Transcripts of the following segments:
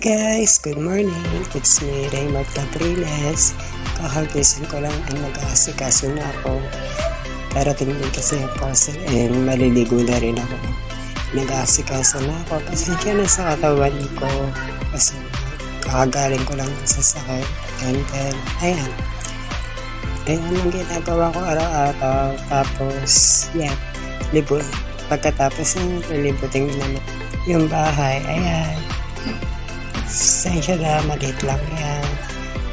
Guys, good morning. It's me, Raymond Capriles. Kakagising ko lang ay mag-aasikaso na ako. Darating din kasi ang parcel and maliligo na rin ako. Nag-aasikaso na ako kasi na sa katawan ko. Kasi kakagaling ko lang sa sakit. And then, ayan. Ayan ang ginagawa ko araw-araw. Tapos, yan, libo. Pagkatapos ng libuting naman yung bahay, ayan. Sensya na, maliit lang yan.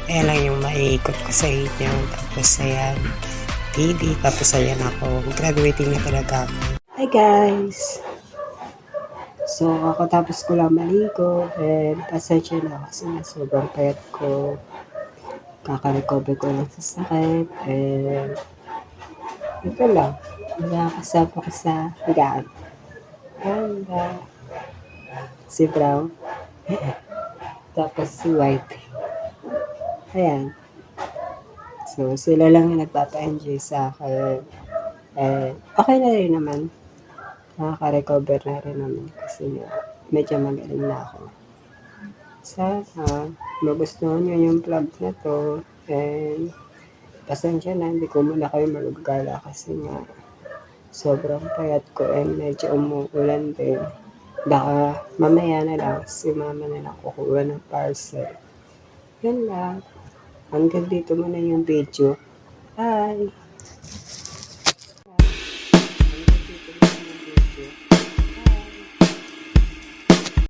Ayan lang yung maiikot ko sa inyo. Tapos ayan, TV. Tapos ayan ako. Graduating na talaga ako. Hi guys! So, ako tapos ko lang maligo. And pasensya na kasi sobrang payat ko. Kaka-recover ko lang sa sakit. And ito lang. Nakakasama ko sa higaan. And si Brown. Tapos si White. Ayan. So, sila lang yung nagpapa-enjoy sa akin. Okay na rin naman. Nakaka-recover na rin naman kasi medyo magaling na ako. Sana magustuhan nyo yung vlog na to. And pasensya na, hindi ko muna kayo malugala kasi nga sobrang payat ko and medyo umuulan din. Baka mamaya na lang si mama na lang kukuha ng parcel. Yan lang. Hanggang dito muna yung video. Bye!